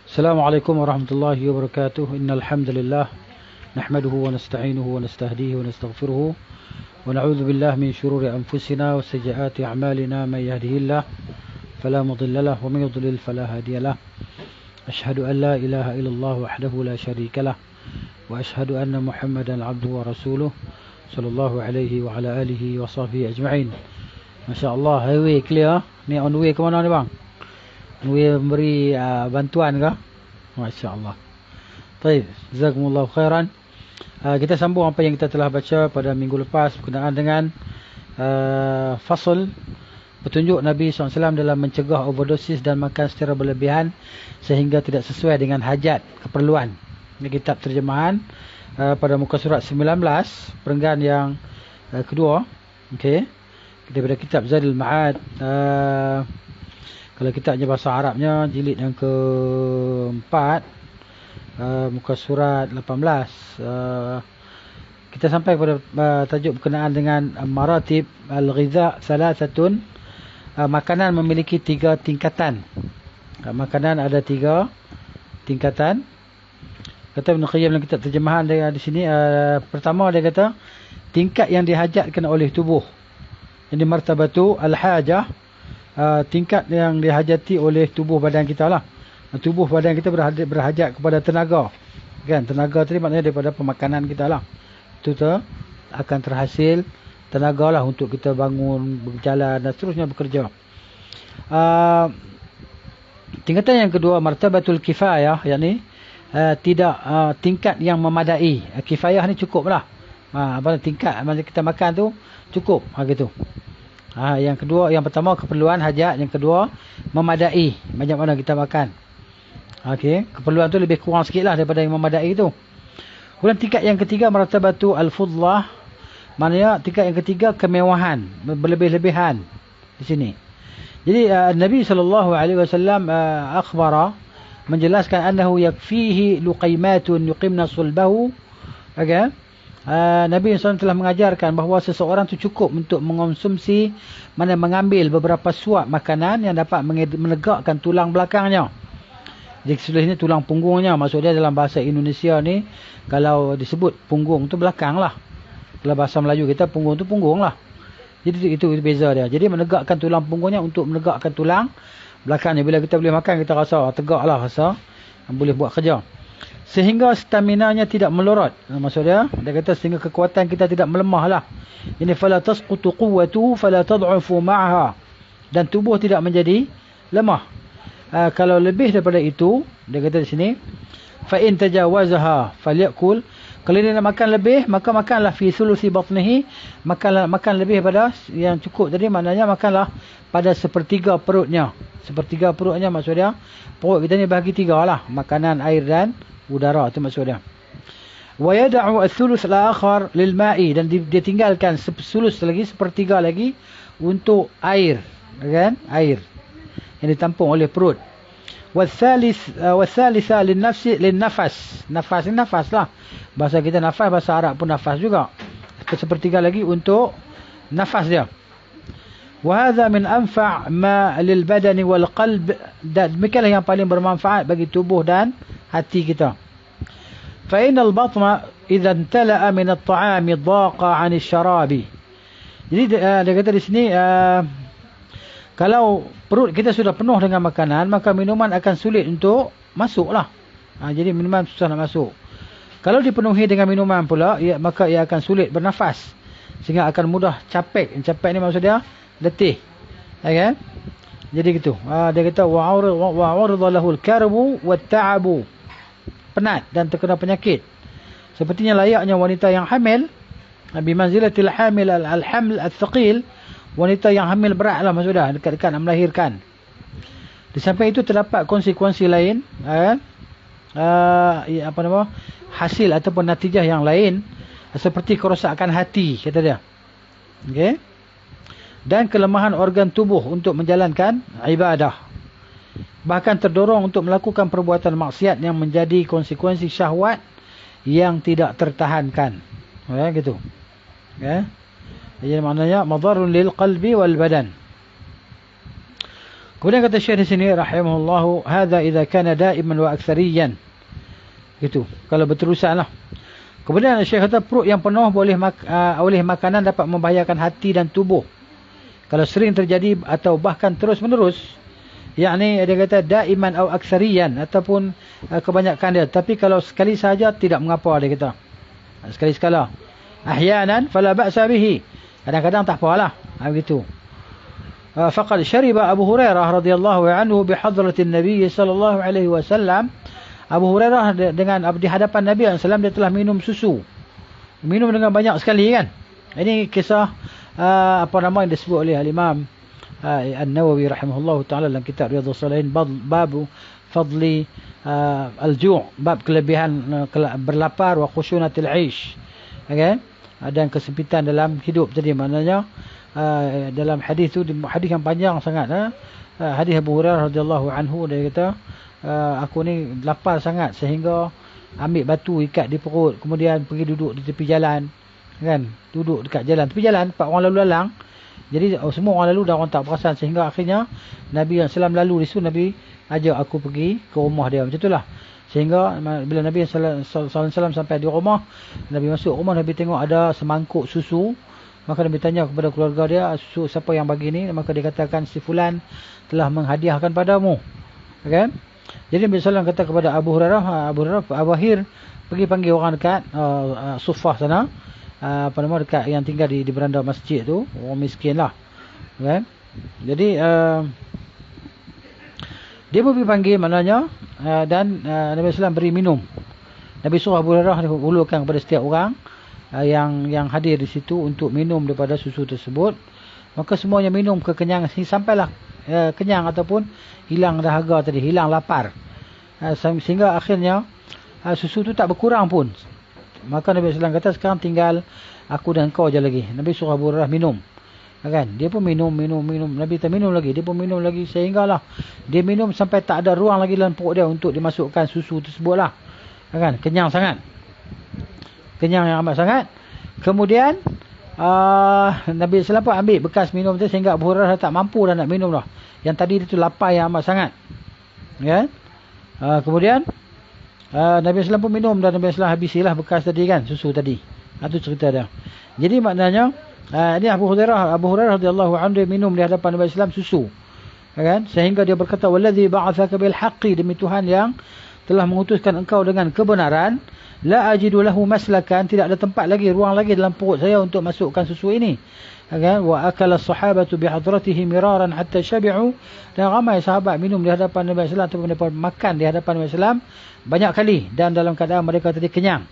السلام عليكم ورحمة الله وبركاته. إن الحمد لله نحمده ونستعينه ونستهديه ونستغفره ونعوذ بالله من شرور أنفسنا وسيئات أعمالنا. من يهده الله فلا مضل له ومن يضلل فلا هادي له. أشهد أن لا إله إلا الله وحده لا شريك له وأشهد أن محمدا عبده ورسوله صلى الله عليه وعلى آله وصحبه أجمعين. Masya Allah, highway clear. Ni on the way ke mana ni bang? On the way memberi bantuan ke? Masya Allah. Baik, jazakumullah khairan. Kita sambung apa yang kita telah baca pada minggu lepas berkenaan dengan fasal petunjuk Nabi SAW dalam mencegah overdosis dan makan secara berlebihan sehingga tidak sesuai dengan hajat, keperluan. Ini kitab terjemahan pada muka surat 19, perenggan yang kedua. Okey. Daripada kitab Zadul Ma'ad, kalau kitabnya bahasa Arabnya jilid yang keempat, muka surat 18, kita sampai pada tajuk berkenaan dengan maratib al-ghiza salasatun. Makanan memiliki 3 tingkatan. Makanan ada 3 tingkatan. Kata Ibn Qayyim dalam kitab terjemahan dia di sini, pertama dia kata tingkat yang dihajatkan oleh tubuh. Ini martabatu al-hajah, tingkat yang dihajati oleh tubuh badan kita lah. Tubuh badan kita berhajat kepada tenaga. Kan? Tenaga tadi maknanya daripada pemakanan kita lah. Itu akan terhasil tenaga lah untuk kita bangun, berjalan dan seterusnya bekerja. Tingkatan yang kedua, martabatul kifayah, yakni tidak tingkat yang memadai. Kifayah ni cukup lah. Tingkat masa kita makan tu cukup, gitu. Yang kedua, yang pertama keperluan hajat, yang kedua memadai, banyak mana kita makan. Okey, keperluan tu lebih kurang sikit lah daripada yang memadai tu. Kemudian tingkat yang ketiga martabatu al-fudlah, maknanya tingkat yang ketiga kemewahan, berlebih-lebihan di sini. Jadi Nabi SAW akhbara, menjelaskan annahu yakfihi luqaimatun yuqimna sulbahu. Okey. Nabi SAW telah mengajarkan bahawa seseorang itu cukup untuk mengonsumsi, mengambil beberapa suap makanan yang dapat menegakkan tulang belakangnya. Jadi sebenarnya tulang punggungnya, maksudnya dalam bahasa Indonesia ni, kalau disebut punggung tu belakang lah. Kalau bahasa Melayu kita punggung tu punggung lah. Jadi itu beza dia. Jadi menegakkan tulang punggungnya untuk menegakkan tulang belakangnya. Bila kita boleh makan, kita rasa tegak lah, rasa boleh buat kerja. Sehingga staminanya tidak melorot. Maksudnya dia kata sehingga kekuatan kita tidak melemah lah. Ini fala tasqutu quwwatuhu fala tad'ufu ma'aha, dan tubuh tidak menjadi lemah. Kalau lebih daripada itu, dia kata di sini, fa in tajawazaha falyakul, kalau dia nak makan lebih, maka makanlah fi sulusi batnihi, makan lebih pada yang cukup tadi, maknanya makanlah pada sepertiga perutnya. Sepertiga perutnya maksudnya perut kita ni bahagi 3 lah, makanan, air dan udara, itu maksudnya. Wa yad'u ath-thuluth al-akhar lil ma'i, dan dia tinggalkan sulus lagi, sepertiga lagi untuk air, kan? Air yang ditampung oleh perut. Wath-thalitha lin-nafas. Nafas ni nafas lah. Bahasa kita nafas, bahasa Arab pun nafas juga. Sepertiga lagi untuk nafas dia. Wa hadha min anfa' ma lil badani wal qalb, dan demikianlah yang paling bermanfaat bagi tubuh dan hati kita. Fa innal batna idza intala'a min at-ta'ami dhaqa 'an asy-syarabi. Jadi dia kata di sini, kalau perut kita sudah penuh dengan makanan, maka minuman akan sulit untuk masuklah. Jadi minuman susah nak masuk. Kalau dipenuhi dengan minuman pula, maka ia akan sulit bernafas, sehingga akan mudah capek. Capek ni maksudnya letih. Kan? Jadi gitu. Dia kata wa'urida lahu al-karbu wat-ta'abu, penat dan terkena penyakit. Sepertinya layaknya wanita yang hamil, bi manzilatil hamil al-haml al-thaqil, wanita yang hamil berat lah maksudnya, dekat-dekat nak melahirkan. Di samping itu terdapat konsekuensi lain, hasil ataupun natijah yang lain, seperti kerosakan hati, kata dia. Okey. Dan kelemahan organ tubuh untuk menjalankan ibadah. Bahkan terdorong untuk melakukan perbuatan maksiat yang menjadi konsekuensi syahwat yang tidak tertahankan. Gitu. Jadi maknanya madarun lil qalbi wal badan. Kemudian kata Syekh di sini rahimahullahu, hadza idza kana daiman wa aktsariyan. Gitu. Kalau berterusan lah. Kemudian Syekh kata perut yang penuh oleh makanan dapat membahayakan hati dan tubuh. Kalau sering terjadi atau bahkan terus menerus, yakni dia kata daiman atau aktsariyan ataupun kebanyakan dia. Tapi kalau sekali saja tidak mengapa, dia kata. Sekali-sekala. Ahyanan fala ba'sa bihi. Kadang-kadang tak apalah. Begitu. Faqad syariba Abu Hurairah radhiyallahu anhu bihadratin Nabi sallallahu alaihi wasallam. Abu Hurairah dengan di hadapan Nabi SAW dia telah minum susu. Minum dengan banyak sekali kan. Ini kisah apa nama yang disebut oleh Al-Imam An-Nawawi rahimahullahu taala dalam kitab Riyadhus Shalihin, bab fadli al-ju', bab kelebihan berlapar wa khushunatil 'aish. Okay? Dan kesempitan dalam hidup. Jadi maknanya dalam hadis tu, hadis yang panjang sangat, hadis Abu Hurairah radhiyallahu anhu, dia kata aku ni lapar sangat sehingga ambil batu ikat di perut, kemudian pergi duduk di tepi jalan, kan, duduk dekat jalan, tepi jalan tempat orang lalu lalang. Jadi semua orang lalu dah, orang tak perasan, sehingga akhirnya Nabi SAW lalu di situ, Nabi ajak aku pergi ke rumah dia, macam itulah. Sehingga bila Nabi SAW sampai di rumah, Nabi masuk rumah, Nabi tengok ada semangkuk susu. Maka Nabi tanya kepada keluarga dia, susu siapa yang bagi ni? Maka dia katakan, si fulan telah menghadiahkan padamu. Kan? Jadi Nabi SAW kata kepada Abu Hurairah, Abu Hir, pergi panggil orang dekat Sufah sana, apa nama, dekat yang tinggal di beranda masjid tu, orang miskin lah. Kan? Jadi dia pergi panggil maknanya, dan Nabi SAW beri minum. Nabi suruh Abu Hurairah hulurkan kepada setiap orang yang hadir di situ untuk minum daripada susu tersebut. Maka semuanya minum kekenyangan, sampailah kenyang ataupun hilang dahaga tadi, hilang lapar, sehingga akhirnya susu tu tak berkurang pun. Maka Nabi SAW kata, sekarang tinggal aku dan kau je lagi. Nabi suruh Abu Hurairah minum, kan? Dia pun minum. Nabi tak minum lagi, dia pun minum lagi, sehinggalah dia minum sampai tak ada ruang lagi dalam perut dia untuk dimasukkan susu tersebut lah, kan? Kenyang sangat, kenyang yang amat sangat. Kemudian Nabi SAW pun ambil bekas minum tu, sehingga Abu Hurairah tak mampu dah nak minum dah. Yang tadi itu lapar yang amat sangat, kan? Kemudian Nabi SAW pun minum, dan Nabi SAW habisilah bekas tadi, kan, susu tadi. Itu cerita dia. Jadi maknanya ini Abu Hurairah radhiyallahu anhu minum di hadapan Nabi SAW susu, kan? Sehingga dia berkata, wallazi ba'atsaka bil haqqi, demi Tuhan yang telah mengutuskan engkau dengan kebenaran, la ajidu lahu maslakan, tidak ada tempat lagi, ruang lagi dalam perut saya untuk masukkan susu ini. Kan? Wa akala as-sahabatu bi hadratihi miraran hatta syabi'u, dan ramai sahabat minum di hadapan Nabi sallallahu alaihi wasallam, ataupun makan di hadapan Nabi sallallahu alaihi wasallam banyak kali, dan dalam keadaan mereka tadi kenyang.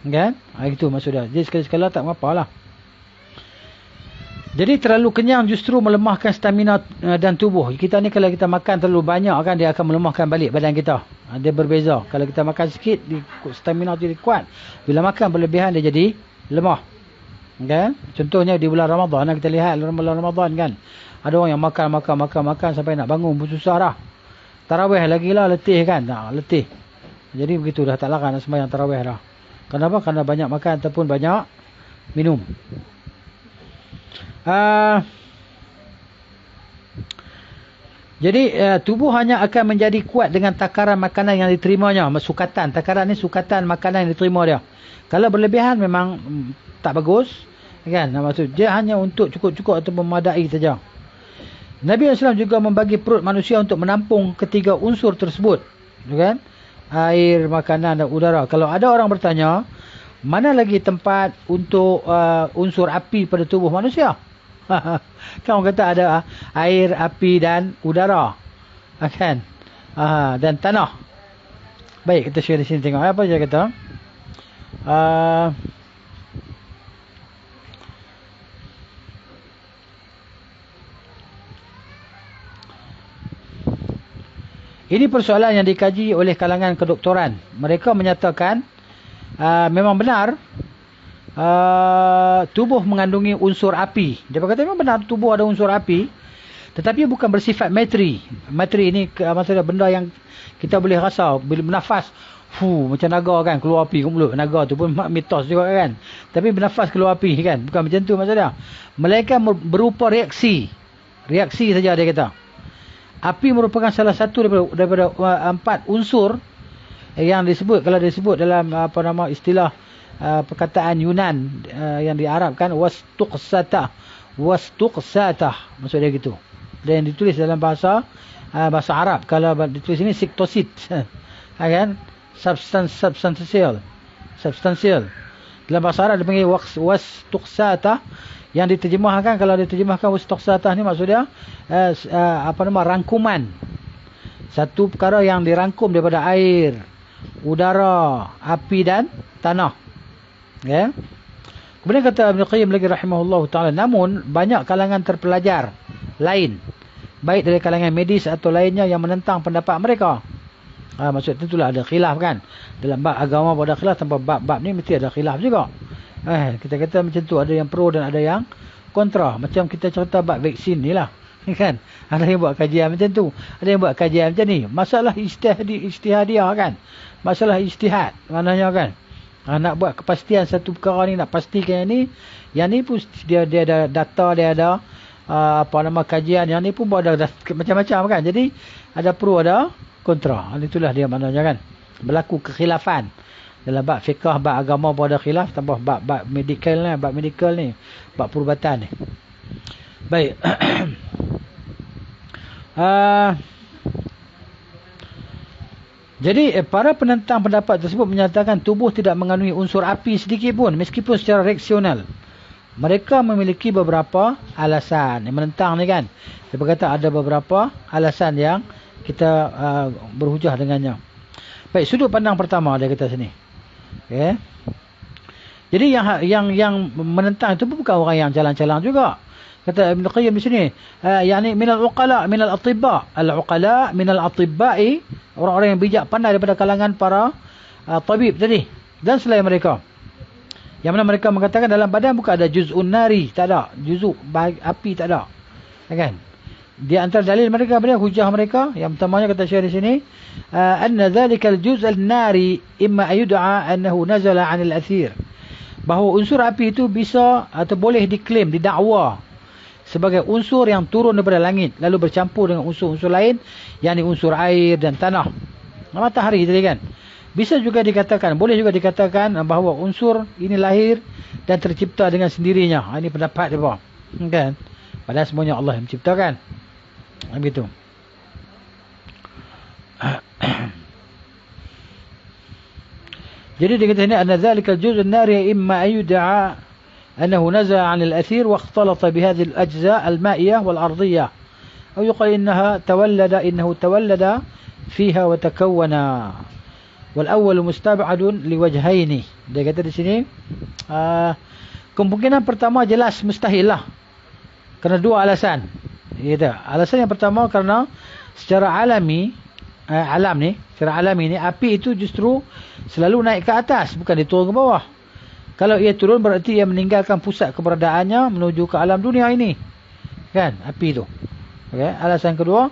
Kan? Itu maksud dia. Jadi sekali-sekala tak apa-apalah. Jadi terlalu kenyang justru melemahkan stamina dan tubuh. Kita ni kalau kita makan terlalu banyak, kan, dia akan melemahkan balik badan kita. Dia berbeza. Kalau kita makan sikit, stamina tu dia kuat. Bila makan berlebihan, dia jadi lemah. Kan? Contohnya di bulan Ramadan, kita lihat bulan Ramadan, kan, ada orang yang makan sampai nak bangun pun susah dah. Tarawih lagi lah, letih, kan, letih. Jadi begitu, dah tak larat nak sembahyang tarawih dah. Kenapa? Kerana banyak makan ataupun banyak minum. Jadi tubuh hanya akan menjadi kuat dengan takaran makanan yang diterimanya. Sukatan, takaran ni sukatan makanan yang diterima dia. Kalau berlebihan memang tak bagus, kan? Maksud dia hanya untuk cukup-cukup atau memadai saja. Nabi SAW juga membagi perut manusia untuk menampung ketiga unsur tersebut, kan? Air, makanan dan udara. Kalau ada orang bertanya, mana lagi tempat untuk unsur api pada tubuh manusia? Kan orang kata ada air, api dan udara, kan? Dan tanah. Baik, kita share di sini, tengok apa dia kata. Ini persoalan yang dikaji oleh kalangan kedoktoran. Mereka menyatakan memang benar tubuh mengandungi unsur api. Dia berkata memang benar tubuh ada unsur api, tetapi bukan bersifat materi. Materi ini maksudnya benda yang kita boleh rasa bila bernafas, macam naga, kan, keluar api ke mulut. Naga tu pun mitos juga, kan. Tapi bernafas keluar api, kan. Bukan macam tu maksudnya. Melainkan berupa reaksi saja, dia kata. api merupakan salah satu daripada 4 unsur yang disebut, kalau disebut dalam istilah perkataan Yunan yang diarabkan wastuqsatah. Maksud dia gitu. Dan yang ditulis dalam bahasa Arab, kalau ditulis ini siktosit. Kan? Substansial. Dalam bahasa Arab dipanggil wastuqsatah, yang diterjemahkan, kalau diterjemahkan wastuqsatah ni maksudnya rangkuman. Satu perkara yang dirangkum daripada air, udara, api dan tanah. Ya. Kemudian kata Ibn Qayyim lagi rahimahullah ta'ala, namun banyak kalangan terpelajar lain, baik dari kalangan medis atau lainnya, yang menentang pendapat mereka. Maksud itulah ada khilaf kan. Dalam bab agama ada khilaf, tanpa bab ni mesti ada khilaf juga. Kita kata macam tu, ada yang pro dan ada yang kontra. Macam kita cerita bab vaksin ni lah. Kan? Ada yang buat kajian macam tu, ada yang buat kajian macam ni. Masalah ijtihadiah kan. Masalah ijtihad maknanya kan. Nak buat kepastian satu perkara ni, nak pastikan yang ni pun dia ada data, dia ada kajian, yang ni pun buat ada macam-macam kan. Jadi ada pro ada kontra. Itulah dia maknanya kan. Berlaku kekhilafan dalam bab fiqh, bab agama pun ada khilaf, tambah bab medical ni, bab perubatan ni. Baik. Jadi para penentang pendapat tersebut menyatakan tubuh tidak mengandungi unsur api sedikit pun, meskipun secara rasional. Mereka memiliki beberapa alasan. Yang menentang ni kan, dia berkata ada beberapa alasan yang kita berhujah dengannya. Baik, sudut pandang pertama dia kata sini. Okay. Jadi yang menentang itu bukan orang yang jalan-jalan juga. Kata Ibn Qayyim di sini, yakni minal uqala minal atibba. Al-uqala minal atibba'i, orang-orang yang bijak pandai daripada kalangan para tabib tadi, dan selain mereka. Yang mana mereka mengatakan dalam badan bukan ada juz'un nari, tak ada. Juz'u api tak ada. Kan? Di antara dalil mereka, hujah mereka, yang pertamanya kata Syekh di sini, anna dhalikal juz'al nari imma ayud'a annahu nazala 'anil athir. Bahawa unsur api itu bisa atau boleh diklaim, didakwa sebagai unsur yang turun daripada langit lalu bercampur dengan unsur-unsur lain, yakni unsur air dan tanah. Matahari tadi kan. Bisa juga dikatakan, boleh juga dikatakan bahawa unsur ini lahir dan tercipta dengan sendirinya. Ini pendapat dia, kan? Padahal semuanya Allah yang menciptakan. Begitu. Jadi dia kata ini, anna dhalika al-juz' an-nari imma ayud'a annahu nazala 'an al-athir wa ikhtalata bi hadhihi al-ajza' al-ma'iyah wal-ardiyah, aw yuqal innahu tawallada fiha wa takawwana. Wal-awwal mustab'adun liwajhaini. Dia kata di sini kemungkinan pertama jelas mustahil lah, kerana dua alasan. Alasan yang pertama, kerana secara alami, secara alami ni api itu justru selalu naik ke atas, bukan diturun ke bawah. Kalau ia turun berarti ia meninggalkan pusat keberadaannya menuju ke alam dunia ini, kan, api itu. Okay. Alasan kedua,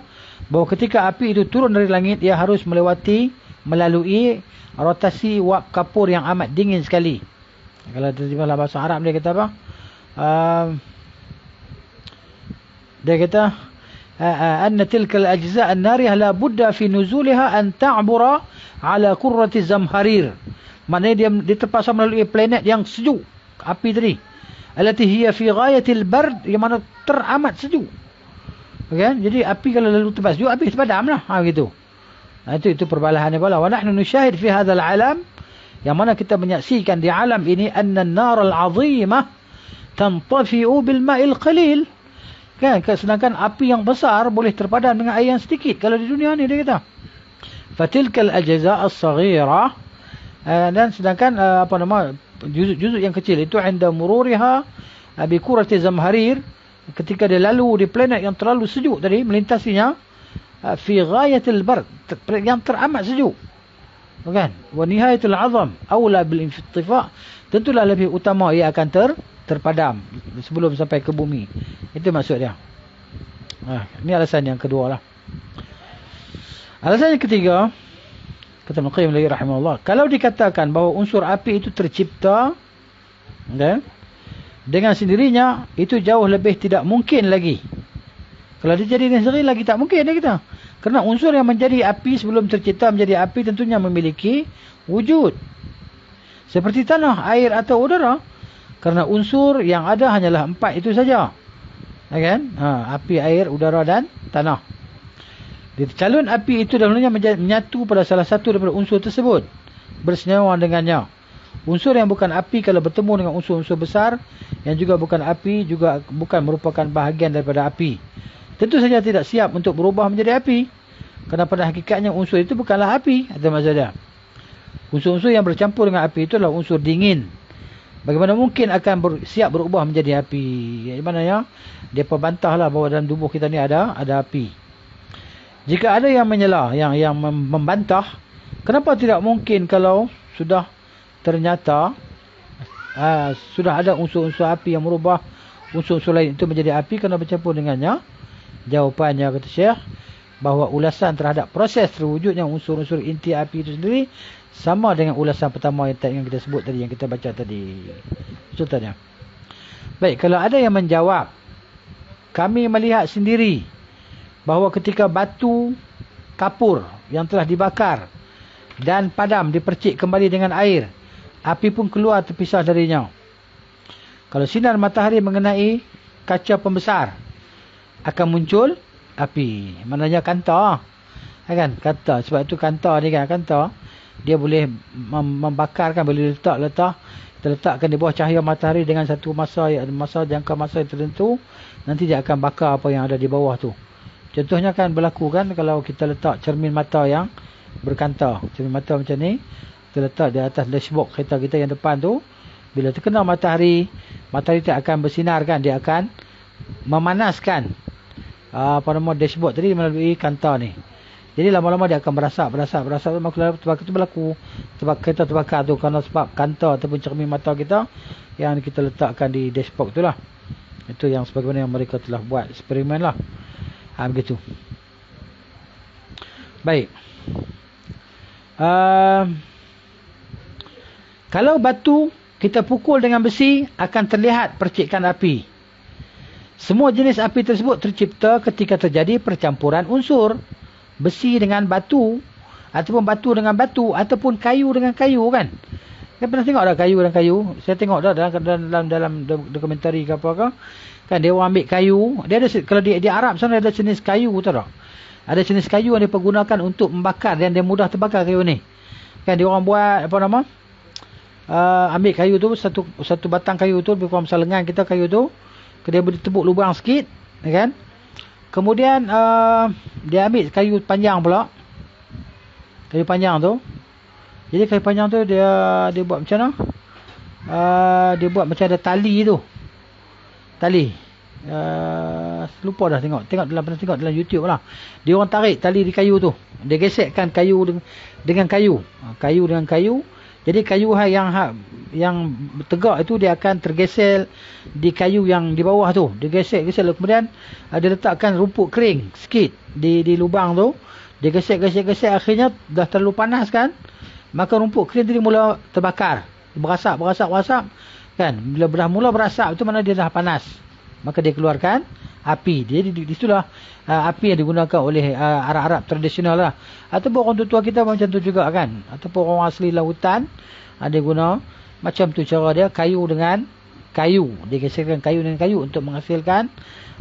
bahawa ketika api itu turun dari langit, ia harus melalui rotasi wap kapur yang amat dingin sekali. Kalau terjemah dalam bahasa Arab dia kata apa? Dia kata anna tilka al-ajza' an-nariyah la budda fi nuzuliha an ta'bura ala kurrati zamharir. Maknanya dia terpaksa melalui planet yang sejuk, api tadi, allati hiya fi ghayatil bard, yang mana teramat sejuk. Okay? Jadi api kalau lalu tempat sejuk, api padamlah. Begitu. Itu perbalahannya pula. Wa nahnu nusyahid fi hadzal alam, yang mana kita menyaksikan di alam ini, anna an-nar al-'azimah tantafi'u bil ma'il qalil. Kan, sedangkan api yang besar boleh terpadam dengan air yang sedikit. Kalau di dunia ni dia kata, fatilkal ajza' as-saghira, dan sedangkan juzuk yang kecil itu, inda mururiha bi kurati zamharir, ketika dia lalu di planet yang terlalu sejuk tadi, melintasinya, fi ghayatil bard, yang teramat sejuk, kan, wa nihayatul 'azam aula bil intifa', tentulah lebih utama ia akan terpadam sebelum sampai ke bumi. Itu maksud dia. Ini alasan yang kedua lah. Alasan yang ketiga, kata Ibn Qayyim lagi rahimahullah, kalau dikatakan bahawa unsur api itu tercipta, okay, dengan sendirinya, itu jauh lebih tidak mungkin lagi. Kalau dia jadi diri sendiri lagi tak mungkin kita. Kerana unsur yang menjadi api sebelum tercipta menjadi api tentunya memiliki wujud. Seperti tanah, air atau udara. Kerana unsur yang ada hanyalah 4 itu saja. Kan? Api, air, udara dan tanah. Calon api itu dahulunya menyatu pada salah satu daripada unsur tersebut. Bersenyawa dengannya. Unsur yang bukan api kalau bertemu dengan unsur-unsur besar yang juga bukan api juga bukan merupakan bahagian daripada api. Tentu saja tidak siap untuk berubah menjadi api. Kerana pada hakikatnya unsur itu bukanlah api. Itu maksudnya. Unsur-unsur yang bercampur dengan api itu adalah unsur dingin. Bagaimana mungkin akan siap berubah menjadi api? Di mana ya? Dia perbantahlah bahawa dalam tubuh kita ni ada api. Jika ada yang menyela, yang membantah, kenapa tidak mungkin kalau sudah ternyata sudah ada unsur-unsur api yang merubah unsur-unsur lain itu menjadi api kerana bercampur dengannya? Jawapannya kata Syekh, bahawa ulasan terhadap proses terwujudnya unsur-unsur inti api itu sendiri sama dengan ulasan pertama yang kita sebut tadi, yang kita baca tadi. Contohnya. Baik, kalau ada yang menjawab, kami melihat sendiri bahawa ketika batu kapur yang telah dibakar dan padam dipercik kembali dengan air, api pun keluar terpisah darinya. Kalau sinar matahari mengenai kaca pembesar, akan muncul api. Maknanya kanta. Kan? Kanta. Sebab itu kanta ni kan, kanta dia boleh membakarkan, boleh letak. Kita letakkan di bawah cahaya matahari dengan satu jangka masa yang tertentu, nanti dia akan bakar apa yang ada di bawah tu. Contohnya kan berlaku kan kalau kita letak cermin mata yang berkanta. Cermin mata macam ni, kita letak di atas dashboard kereta kita yang depan tu. Bila terkena matahari tak akan bersinar kan, dia akan memanaskan dashboard tadi melalui kanta ni. Jadi lama-lama dia akan berasap. Maka itu berlaku kereta terbakar tu kerana sebab kanta ataupun cermin mata kita yang kita letakkan di dashboard tu lah. Itu yang sebagaimana yang mereka telah buat eksperimen lah. Begitu. Baik. Kalau batu kita pukul dengan besi, akan terlihat percikan api. Semua jenis api tersebut tercipta ketika terjadi percampuran unsur. Besi dengan batu, ataupun batu dengan batu, ataupun kayu dengan kayu kan. Saya pernah tengok dah kayu dan kayu. Saya tengok dah dalam dokumentari ke apa ke. Kan dia orang ambil kayu. Dia ada, kalau di Arab sana ada jenis kayu tahu tak? Ada jenis kayu yang dipergunakan untuk membakar dan dia mudah terbakar kayu ni. Kan dia orang buat ambil kayu tu, satu batang kayu tu lebih kurang besar lengan kita kayu tu. Dia boleh tebuk lubang sikit, kan? Kemudian dia ambil kayu panjang pula. Kayu panjang tu. Jadi kayu panjang tu dia buat macam mana? Dia buat macam ada tali tu. Tali. Lupa dah pernah tengok dalam YouTube lah. Dia orang tarik tali di kayu tu. Dia gesekkan kayu dengan kayu. Kayu dengan kayu. Jadi kayu yang tegak itu dia akan tergesel di kayu yang di bawah tu. Dia gesek kemudian dia letakkan rumput kering sikit di lubang tu. Dia gesek akhirnya dah terlalu panas kan. Maka rumput kering tadi mula terbakar. Berasap kan. Bila dah mula berasap itu mana dia dah panas. Maka dia keluarkan api. Jadi disitulah api yang digunakan oleh Arab-Arab tradisional lah. Ataupun orang tua kita macam tu juga kan. Ataupun orang asli lautan, dia guna macam tu cara dia, kayu dengan kayu. Dia geserkan kayu dengan kayu untuk menghasilkan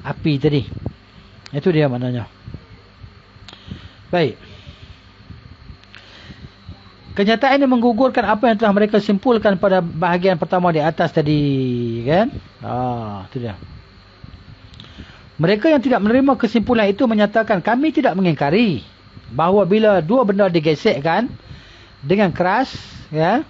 api tadi. Itu dia maknanya. Baik. Kenyataan ini menggugurkan apa yang telah mereka simpulkan pada bahagian pertama di atas tadi, kan? Itu dia. Mereka yang tidak menerima kesimpulan itu menyatakan kami tidak mengingkari bahawa bila dua benda digesekkan dengan keras, ya,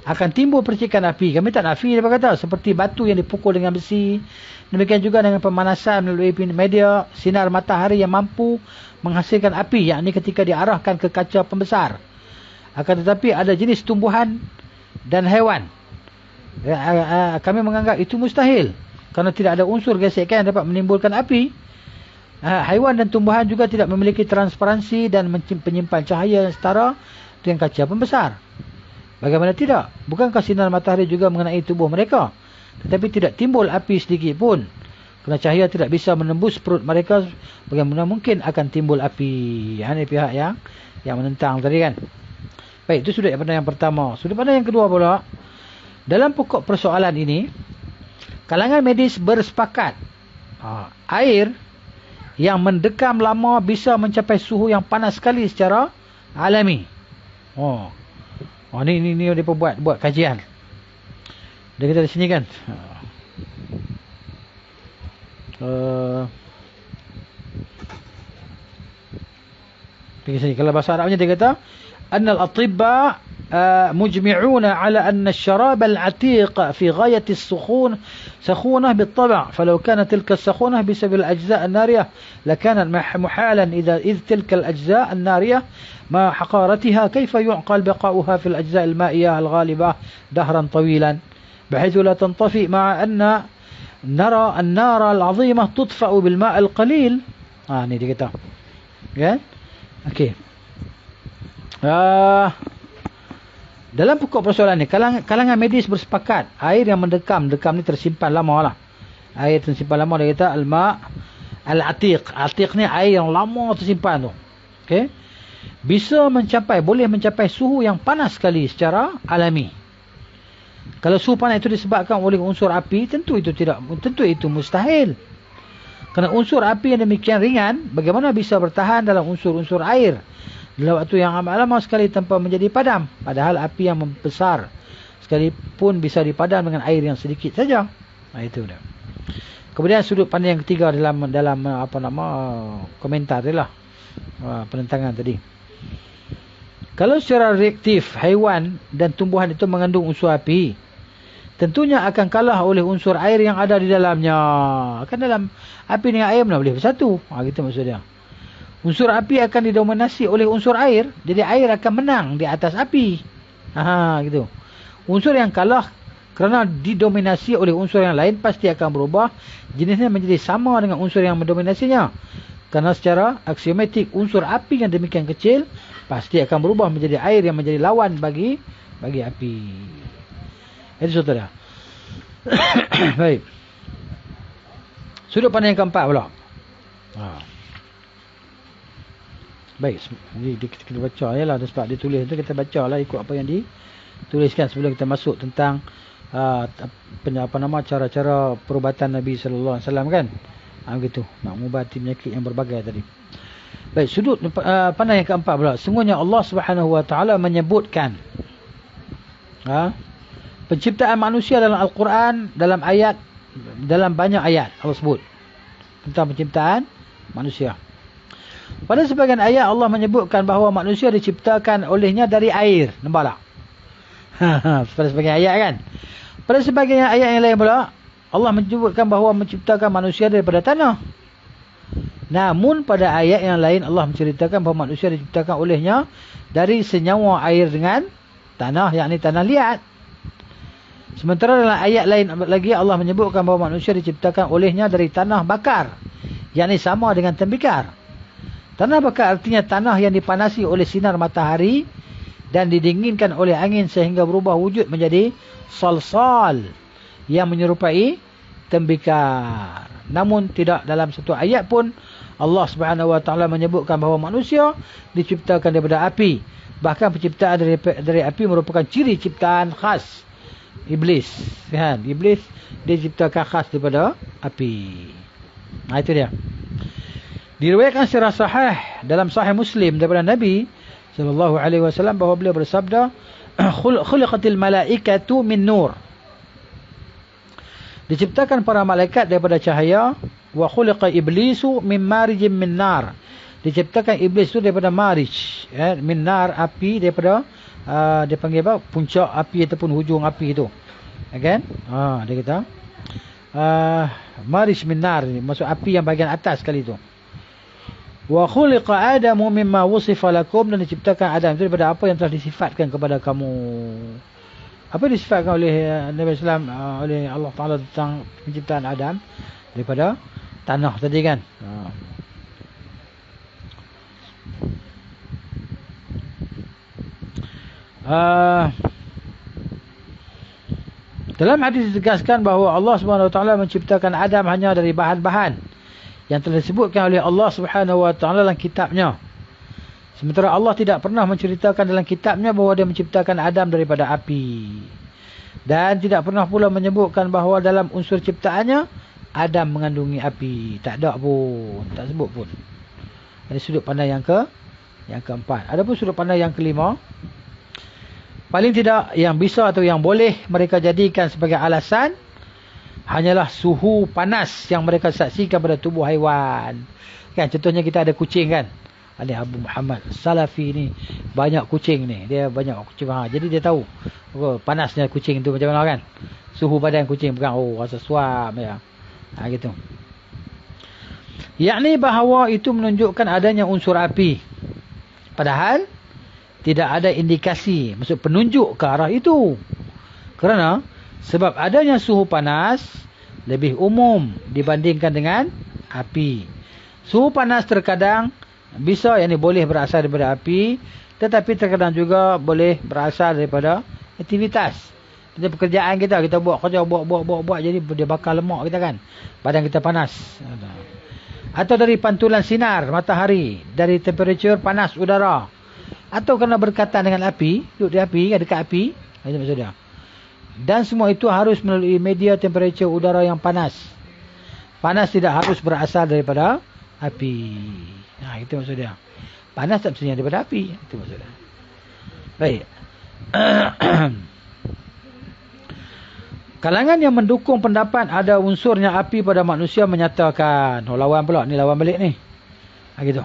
akan timbul percikan api. Kami tak nafi, dia berkata, seperti batu yang dipukul dengan besi. Demikian juga dengan pemanasan melalui media sinar matahari yang mampu menghasilkan api, yakni ketika diarahkan ke kaca pembesar. Akan tetapi ada jenis tumbuhan dan haiwan, kami menganggap itu mustahil kerana tidak ada unsur gesekan yang dapat menimbulkan api. Haiwan dan tumbuhan juga tidak memiliki transparansi dan penyimpan cahaya yang setara dengan kaca pembesar. Bagaimana tidak? Bukankah sinar matahari juga mengenai tubuh mereka? Tetapi tidak timbul api sedikit pun. Kerana cahaya tidak bisa menembus perut mereka, bagaimana mungkin akan timbul api. Ini pihak yang menentang tadi kan. Baik, itu sudut pandang yang pertama. Sudut pandang yang kedua pula, dalam pokok persoalan ini, kalangan medis bersepakat air yang mendekam lama bisa mencapai suhu yang panas sekali secara alami. Ni dia buat kajian. Dia kata di sini kan. Kalau bahasa Arabnya dia kata annal atibba مجمعون على أن الشراب العتيق في غاية سخونة بالطبع، فلو كانت تلك السخونة بسبب الأجزاء النارية لكانت محالا إذ تلك الأجزاء النارية مع حقارتها كيف يعقل بقاؤها في الأجزاء المائية الغالبة دهرا طويلا بحيث لا تنطفئ، مع أن نرى النار العظيمة تطفأ بالماء القليل. Ini dia kata kan. Okey. Dalam pokok persoalan ni, kalangan medis bersepakat air yang dekam ni tersimpan lama lah. Air tersimpan lama, dia kata al-ma' al-atiq. Atiq ni air yang lama tersimpan tu. Okey. Boleh mencapai suhu yang panas sekali secara alami. Kalau suhu panas itu disebabkan oleh unsur api, tentu itu mustahil. Kerana unsur api yang demikian ringan, bagaimana bisa bertahan dalam unsur-unsur air dalam waktu yang amat lama sekali tanpa menjadi padam? Padahal api yang membesar sekalipun bisa dipadam dengan air yang sedikit saja. Itu dah. Kemudian sudut pandang yang ketiga dalam komentar dia lah, penentangan tadi. Kalau secara reaktif haiwan dan tumbuhan itu mengandung unsur api, tentunya akan kalah oleh unsur air yang ada di dalamnya. Kan dalam api dengan air mana boleh bersatu. Gitu maksudnya. Unsur api akan didominasi oleh unsur air, jadi air akan menang di atas api. Gitu. Unsur yang kalah kerana didominasi oleh unsur yang lain pasti akan berubah jenisnya menjadi sama dengan unsur yang mendominasinya. Kerana secara aksiomatik unsur api yang demikian kecil pasti akan berubah menjadi air yang menjadi lawan bagi api. Itu saudara. Baik. Sudut pandang yang keempat pula. Baik, jadi kita baca lah, sebab dia tulis tu kita baca lah ikut apa yang dituliskan sebelum kita masuk tentang cara-cara perubatan Nabi sallallahu alaihi wasallam kan. Begitu, nak mengubati penyakit yang berbagai tadi. Baik, sudut pandang yang keempat pula. Sungguhnya Allah Subhanahu wa taala menyebutkan penciptaan manusia dalam Al-Quran, dalam banyak ayat Allah sebut tentang penciptaan manusia. Pada sebagian ayat Allah menyebutkan bahawa manusia diciptakan olehnya dari air. Nampak tak? Pada sebagian ayat kan. Pada sebagian ayat yang lain pula Allah menyebutkan bahawa menciptakan manusia daripada tanah. Namun pada ayat yang lain Allah menceritakan bahawa manusia diciptakan olehnya dari senyawa air dengan tanah, yakni tanah liat. Sementara dalam ayat lain lagi Allah menyebutkan bahawa manusia diciptakan olehnya dari tanah bakar, yakni sama dengan tembikar. Tanah bakar artinya tanah yang dipanasi oleh sinar matahari dan didinginkan oleh angin sehingga berubah wujud menjadi salsal yang menyerupai tembikar. Namun tidak dalam satu ayat pun Allah Subhanahu wa taala menyebutkan bahawa manusia diciptakan daripada api. Bahkan penciptaan dari api merupakan ciri ciptaan khas iblis. Kan? Iblis diciptakan khas daripada api. Itu dia. Diriwayatkan secara sahih dalam Sahih Muslim daripada Nabi sallallahu alaihi wasallam bahawa beliau bersabda, "Khuliqatil malaikatu min nur." Diciptakan para malaikat daripada cahaya. Wa khuliqa iblisu min marijin min nar. Diciptakan iblis itu daripada marij, min nar, api, daripada dia panggil apa? Puncak api ataupun hujung api itu. Kan? Dia kata marij min nar, maksud api yang bahagian atas sekali itu. Wa khuliqa Adamu mimma wusifa lakum, dan diciptakan Adam itu daripada apa yang telah disifatkan kepada kamu. Apa yang disifatkan oleh Nabi Islam oleh Allah Taala tentang penciptaan Adam? Daripada tanah tadi kan. Dalam hadis ditegaskan bahawa Allah Subhanahu Wa Taala menciptakan Adam hanya dari bahan-bahan yang telah disebutkan oleh Allah Subhanahu Wa Taala dalam kitabnya. Sementara Allah tidak pernah menceritakan dalam kitabnya bahawa dia menciptakan Adam daripada api. Dan tidak pernah pula menyebutkan bahawa dalam unsur ciptaannya Adam mengandungi api. Tak ada pun, tak sebut pun. Ini sudut pandang yang keempat. Adapun sudut pandang yang kelima, paling tidak yang bisa atau yang boleh mereka jadikan sebagai alasan hanyalah suhu panas yang mereka saksikan pada tubuh haiwan. Kan contohnya kita ada kucing kan. Ada Abu Muhammad Salafi ni banyak kucing ni. Dia banyak kucing. Jadi dia tahu panasnya kucing tu macam mana kan. Suhu badan kucing bukan rasa suam ya. Gitu. Yakni bahawa itu menunjukkan adanya unsur api. Padahal tidak ada indikasi, maksud penunjuk ke arah itu. Kerana sebab adanya suhu panas lebih umum dibandingkan dengan api. Suhu panas terkadang bisa, yakni boleh berasal daripada api, tetapi terkadang juga boleh berasal daripada aktivitas. Kita pekerjaan kita buat kerja, buat, jadi dia bakar lemak kita kan. Badan kita panas. Atau dari pantulan sinar matahari, dari temperatur panas udara. Atau kerana berkaitan dengan api, duduk di api, dekat api. Itu maksudnya. Dan semua itu harus melalui media temperatur udara yang panas. Panas tidak harus berasal daripada api. Nah, itu maksudnya. Panas tak mestinya daripada api. Itu maksudnya. Baik. Kalangan yang mendukung pendapat ada unsurnya api pada manusia menyatakan. Lawan pula. Ni lawan balik ni. Gitu.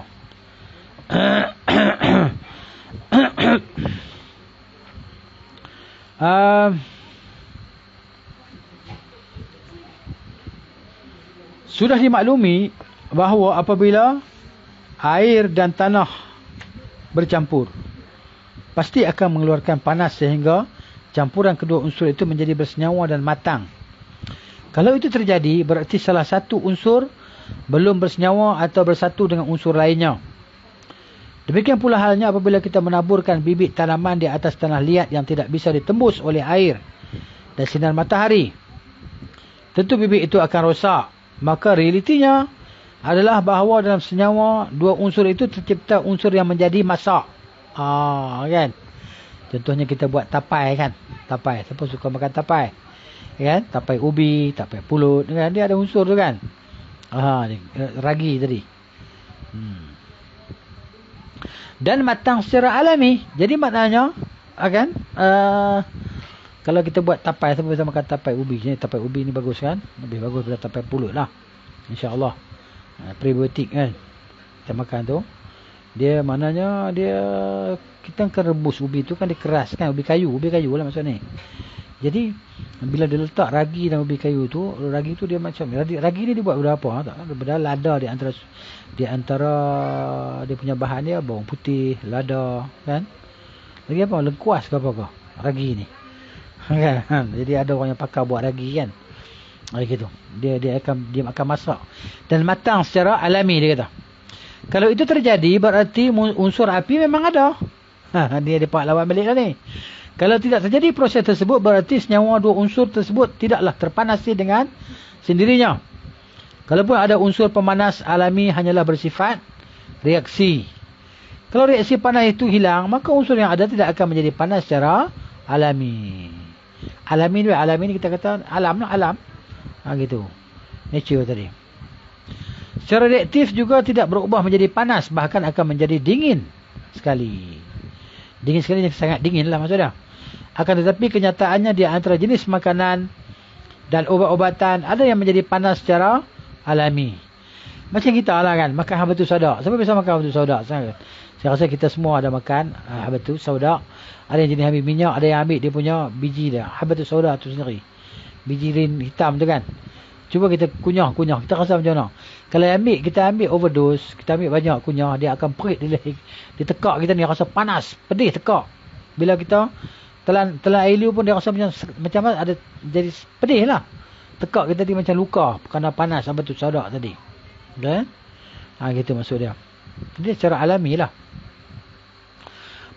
Sudah dimaklumi bahawa apabila air dan tanah bercampur, pasti akan mengeluarkan panas sehingga campuran kedua unsur itu menjadi bersenyawa dan matang. Kalau itu terjadi, berarti salah satu unsur belum bersenyawa atau bersatu dengan unsur lainnya. Demikian pula halnya apabila kita menaburkan bibit tanaman di atas tanah liat yang tidak bisa ditembus oleh air dan sinar matahari. Tentu bibit itu akan rosak. Maka realitinya adalah bahawa dalam senyawa dua unsur itu tercipta unsur yang menjadi masak. Kan? Contohnya kita buat tapai kan. Tapai. Siapa suka makan tapai? Kan? Tapai ubi, tapai pulut. Kan? Dia ada unsur tu kan. Ragi tadi. Dan matang secara alami. Jadi maknanya kan? Kalau kita buat tapai, siapa bisa makan tapai ubi? Jadi tapai ubi ni bagus kan? Lebih bagus daripada tapai pulut lah. InsyaAllah. Prebiotik kan. Kita makan tu. Dia maknanya dia kita akan rebus ubi tu kan, dia keras kan, ubi kayu lah maksud ni. Jadi bila dia letak ragi dan ubi kayu tu, ragi tu dia macam ragi ni dibuat berapa tak? Benda lada di antara dia punya bahan dia bawang putih, lada kan. Lagi apa? Lengkuas ke apa ke? Ragi ni. Kan? Jadi ada orang yang pakar buat ragi kan. Gitu. Dia akan masak dan matang secara alami dia kata. Kalau itu terjadi berarti unsur api memang ada. Dia dapat lawan balik lah ni. Kalau tidak terjadi proses tersebut berarti senyawa dua unsur tersebut tidaklah terpanasi dengan sendirinya. Kalaupun ada unsur pemanas alami hanyalah bersifat reaksi. Kalau reaksi panas itu hilang, maka unsur yang ada tidak akan menjadi panas secara alami. Alami ni kita kata alam lah, alam. Gitu. Nature tadi. Secara reaktif juga tidak berubah menjadi panas, bahkan akan menjadi dingin sekali. Dingin sekali, sangat dingin lah maksudnya. Akan tetapi kenyataannya di antara jenis makanan dan ubat-ubatan ada yang menjadi panas secara alami. Macam kita lah kan, makan habatus sauda. Siapa biasa makan habatus sauda? Saya rasa kita semua ada makan habatus sauda. Ada yang jenis ambil minyak, ada yang ambil dia punya biji dia. Habatus sauda tu sendiri. Biji rin hitam tu kan. Cuba kita kunyah. Kita rasa macam mana? Kalau kita ambil overdose, kita ambil banyak kunyah, dia akan perit dia tekak kita ni, rasa panas, pedih tekak. Bila kita telan air liu pun dia rasa macam ada jadi pedih lah. Tekak kita ni macam luka kerana panas apa tu sauda tadi. Kan? Gitu maksud dia. Jadi secara alami lah.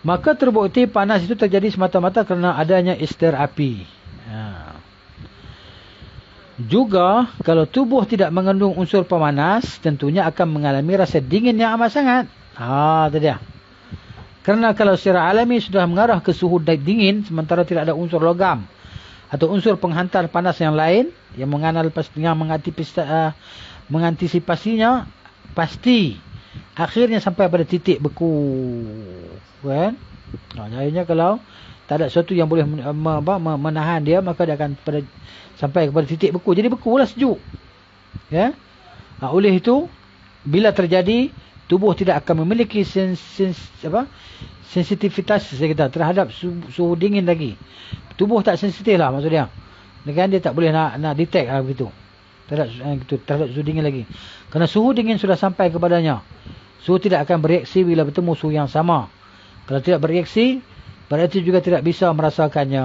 Maka terbukti panas itu terjadi semata-mata kerana adanya istir api. Juga kalau tubuh tidak mengandung unsur pemanas, tentunya akan mengalami rasa dingin yang amat sangat. Itu dia. Kerana kalau secara alami sudah mengarah ke suhu dingin, sementara tidak ada unsur logam atau unsur penghantar panas yang lain yang mengantisipasinya, pasti akhirnya sampai pada titik beku. Kan? Akhirnya kalau tak ada sesuatu yang boleh menahan dia, maka dia akan sampai kepada titik beku. Jadi bekulah sejuk. Ya? Oleh itu, bila terjadi, tubuh tidak akan memiliki sensitivitas terhadap suhu dingin lagi. Tubuh tak sensitif lah maksudnya. Kan dia tak boleh nak detect lah begitu. Terhadap suhu dingin lagi. Kerana suhu dingin sudah sampai kepadanya. Suhu tidak akan bereaksi bila bertemu suhu yang sama. Kalau tidak bereaksi, berarti juga tidak bisa merasakannya.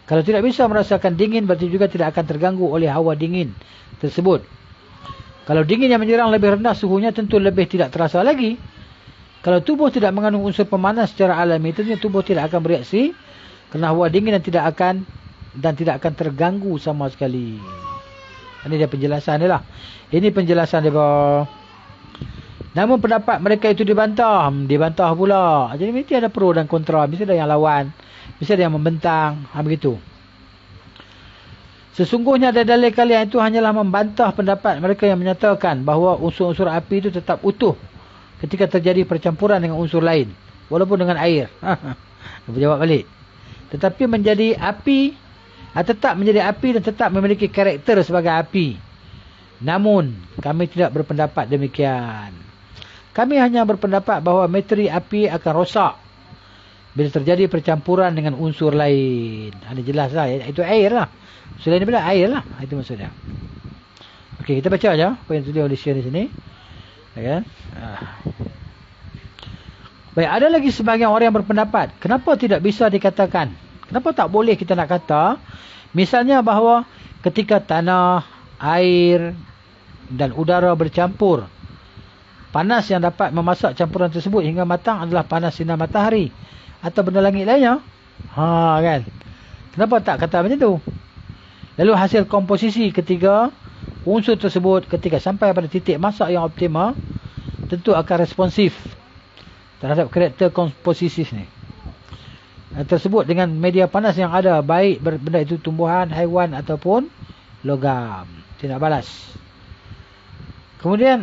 Kalau tidak bisa merasakan dingin, berarti juga tidak akan terganggu oleh hawa dingin tersebut. Kalau dingin yang menyerang lebih rendah suhunya, tentu lebih tidak terasa lagi. Kalau tubuh tidak mengandung unsur pemanas secara alami, tentunya tubuh tidak akan bereaksi kerana hawa dingin dan tidak akan terganggu sama sekali. Ini dia penjelasan dia lah. Ini penjelasan dia. Namun pendapat mereka itu dibantah pula. Jadi mesti ada pro dan kontra, mesti ada yang lawan, mesti ada yang membentang, begitu. Sesungguhnya dalil kalian itu hanyalah membantah pendapat mereka yang menyatakan bahawa unsur-unsur api itu tetap utuh ketika terjadi percampuran dengan unsur lain, walaupun dengan air. Berjawab balik. Tetapi menjadi api, tetap menjadi api dan tetap memiliki karakter sebagai api. Namun kami tidak berpendapat demikian. Kami hanya berpendapat bahawa materi api akan rosak bila terjadi percampuran dengan unsur lain. Ini jelas lah. Itu air lah. Selain daripada air lah. Itu maksudnya. Okey, kita baca aja apa yang tulis oleh Syekh di sini. Ya. Baik, ada lagi sebahagian orang yang berpendapat, kenapa tidak bisa dikatakan? Kenapa tak boleh kita nak kata? Misalnya bahawa ketika tanah, air dan udara bercampur, panas yang dapat memasak campuran tersebut hingga matang adalah panas sinar matahari atau benda langit lainnya. Kan? Kenapa tak kata macam tu? Lalu hasil komposisi ketiga unsur tersebut ketika sampai pada titik masak yang optimal, tentu akan responsif terhadap karakter komposisi ni tersebut dengan media panas yang ada, baik benda itu tumbuhan, haiwan ataupun logam. Tidak balas. Kemudian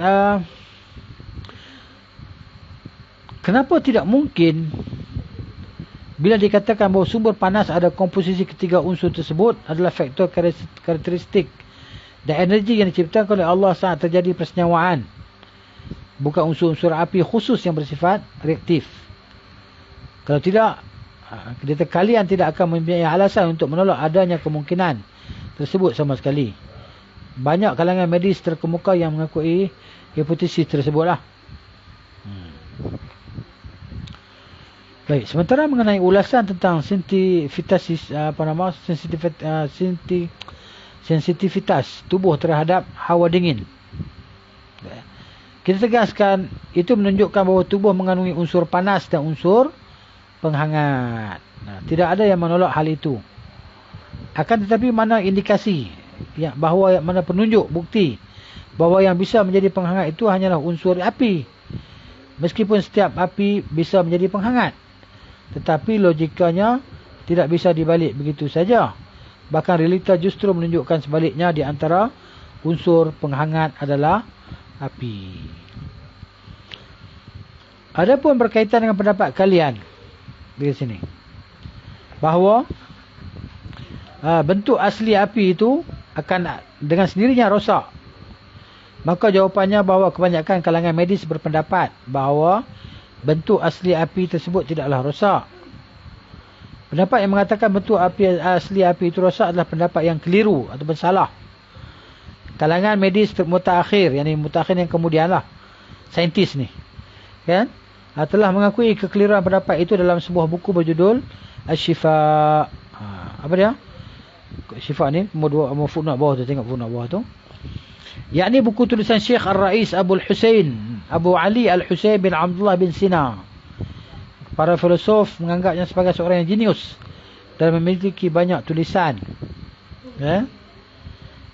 kenapa tidak mungkin bila dikatakan bahawa sumber panas ada komposisi ketiga unsur tersebut adalah faktor karakteristik dan energi yang diciptakan oleh Allah saat terjadi persenyawaan, bukan unsur-unsur api khusus yang bersifat reaktif. Kalau tidak, kalian tidak akan mempunyai alasan untuk menolak adanya kemungkinan tersebut sama sekali. Banyak kalangan medis terkemuka yang mengakui hipotesis tersebutlah. Baik, sementara mengenai ulasan tentang sensitivitas tubuh terhadap hawa dingin, kita tegaskan itu menunjukkan bahawa tubuh mengandungi unsur panas dan unsur penghangat. Tidak ada yang menolak hal itu. Akan tetapi mana indikasi bahawa mana penunjuk bukti bahawa yang bisa menjadi penghangat itu hanyalah unsur api, meskipun setiap api bisa menjadi penghangat. Tetapi logikanya tidak bisa dibalik begitu saja. Bahkan realita justru menunjukkan sebaliknya, di antara unsur penghangat adalah api. Adapun berkaitan dengan pendapat kalian di sini bahawa bentuk asli api itu akan dengan sendirinya rosak, maka jawapannya bahawa kebanyakan kalangan medis berpendapat bahawa bentuk asli api tersebut tidaklah rosak. Pendapat yang mengatakan bentuk asli api itu rosak adalah pendapat yang keliru ataupun salah. Kalangan medis mutakhir, mutakhir yang kemudian lah, saintis ni, kan, telah mengakui kekeliruan pendapat itu dalam sebuah buku berjudul Asy-Syifa. Apa dia? Syifa ni footnote bawah tu, tengok footnote bawah tu. Yakni buku tulisan Syekh Ar-Rais Abu Ali Al-Husain bin Abdullah bin Sina. Para filosof menganggapnya sebagai seorang yang jenius dan memiliki banyak tulisan.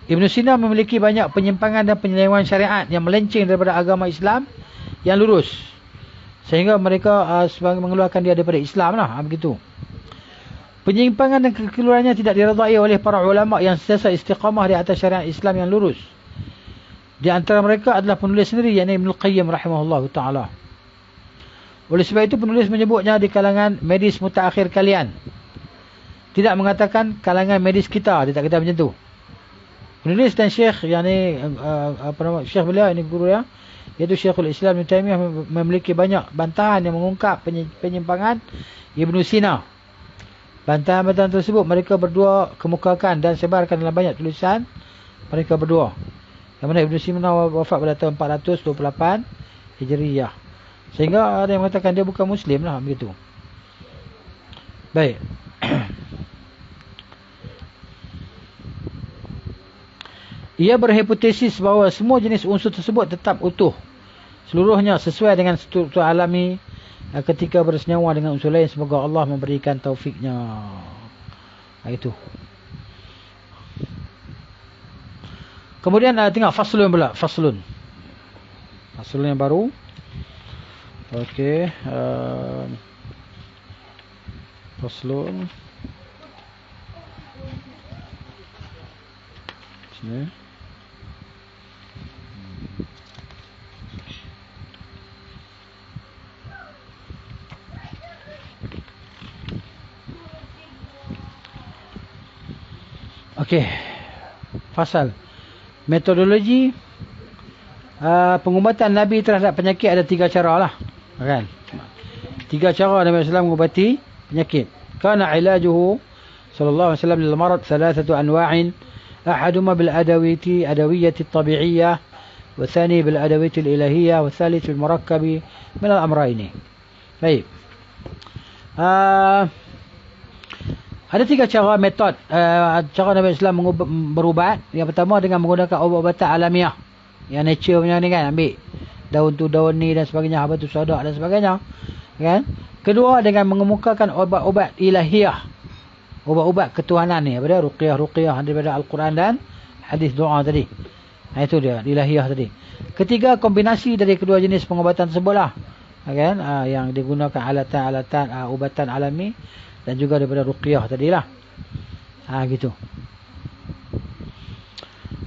Ibn Sina memiliki banyak penyimpangan dan penyelewengan syariat yang melenceng daripada agama Islam yang lurus, sehingga mereka mengeluarkan dia daripada Islam lah, begitu. Penyimpangan dan kekeliruannya tidak diredai oleh para ulama yang sentiasa istiqamah di atas syariat Islam yang lurus. Di antara mereka adalah penulis sendiri, yakni Ibn Qayyim rahimahullah ta'ala. Oleh sebab itu penulis menyebutnya di kalangan medis mutaakhir kalian, tidak mengatakan kalangan medis kita, dia tak kata macam tu. Penulis dan syekh, yakni syekh beliau, ini guru dia, iaitu Syekhul Islam Ibn Taimiyah, memiliki banyak bantahan yang mengungkap penyimpangan Ibn Sina. Bantahan-bantahan tersebut mereka berdua kemukakan dan sebarkan dalam banyak tulisan mereka berdua. Yang mana Ibn Sina wafat pada tahun 428 Hijriyah. Sehingga ada yang mengatakan dia bukan Muslim lah, begitu. Baik. Ia berhipotesis bahawa semua jenis unsur tersebut tetap utuh, seluruhnya sesuai dengan struktur alami ketika bersenyawa dengan unsur lain. Semoga Allah memberikan taufiknya. Itu. Kemudian tengok faslun pula. Faslun yang baru. Okey. Faslun. Sini. Okey. Fasal. Metodologi pengubatan Nabi terhadap penyakit ada 3 cara lah. Kan? 3 cara Nabi SAW mengubati penyakit. Kana ilajuhu sallallahu alaihi wasallam lil marad 3 anwa'in. Ahaduma bil adawiyyati at-tabi'iyyah, wa thani bil adawiyyati al-ilahiyyah, wa thalith bil murakkabi min al-amrayni. Baik. Ada 3 cara metod cara Nabi Islam berubat. Yang pertama dengan menggunakan ubat-ubatan alamiah, yang nature punya ni kan, ambil daun tu, daun ni dan sebagainya, apa tu sodak dan sebagainya, kan. Kedua dengan mengemukakan ubat-ubat ilahiyah, ubat-ubat ketuhanan ni, apa dia, ruqyah daripada Al-Quran dan hadis doa tadi. Itu dia ilahiyah tadi. Ketiga, kombinasi dari kedua jenis pengobatan tersebut lah, kan, yang digunakan alatan ubatan alami dan juga daripada ruqyah tadilah. Gitu.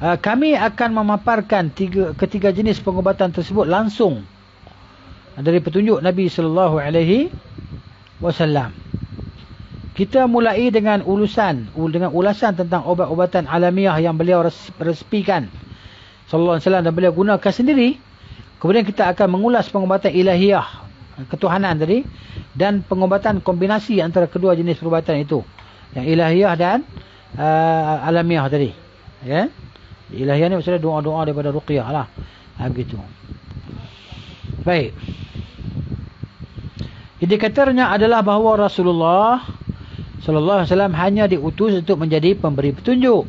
Kami akan memaparkan ketiga jenis pengobatan tersebut langsung dari petunjuk Nabi sallallahu alaihi wasallam. Kita mulai dengan ulasan tentang obat-obatan alamiah yang beliau resmikan sallallahu alaihi wasallam dan beliau gunakan sendiri. Kemudian kita akan mengulas pengobatan ilahiyah, ketuhanan tadi, dan pengobatan kombinasi antara kedua jenis perubatan itu, yang ilahiyah dan alamiah tadi, ya. Ilahiyah ni maksudnya doa-doa daripada ruqyah lah, begitu. Baik. Indikatornya adalah bahawa Rasulullah sallallahu alaihi wasallam hanya diutus untuk menjadi pemberi petunjuk,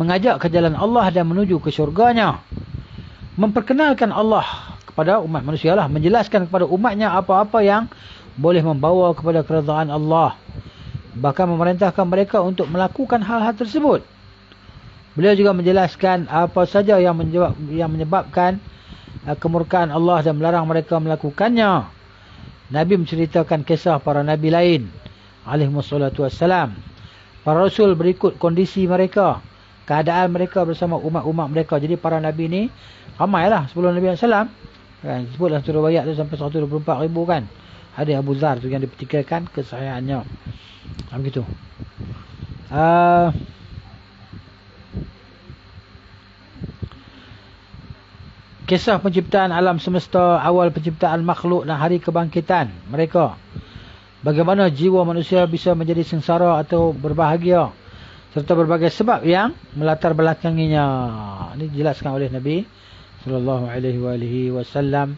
mengajak ke jalan Allah dan menuju ke syurganya, memperkenalkan Allah kepada umat manusia lah, menjelaskan kepada umatnya apa-apa yang boleh membawa kepada keredaan Allah, bahkan memerintahkan mereka untuk melakukan hal-hal tersebut. Beliau juga menjelaskan apa saja yang menyebabkan kemurkaan Allah dan melarang mereka melakukannya. Nabi menceritakan kisah para nabi lain alaihimussalatu wassalam. Para rasul berikut kondisi mereka, keadaan mereka bersama umat-umat mereka. Jadi para nabi ni ramailah sebelum Nabi SAW, kan, sebutlah satu riwayat tu sampai 124,000 kan. Ada Abu Zar tu yang dipertikaikan kesahihannya. Begitu. Kisah penciptaan alam semesta, awal penciptaan makhluk dan hari kebangkitan mereka. Bagaimana jiwa manusia bisa menjadi sengsara atau berbahagia, serta berbagai sebab yang melatar belakanginya. Ini dijelaskan oleh Nabi sallallahu alaihi wasallam.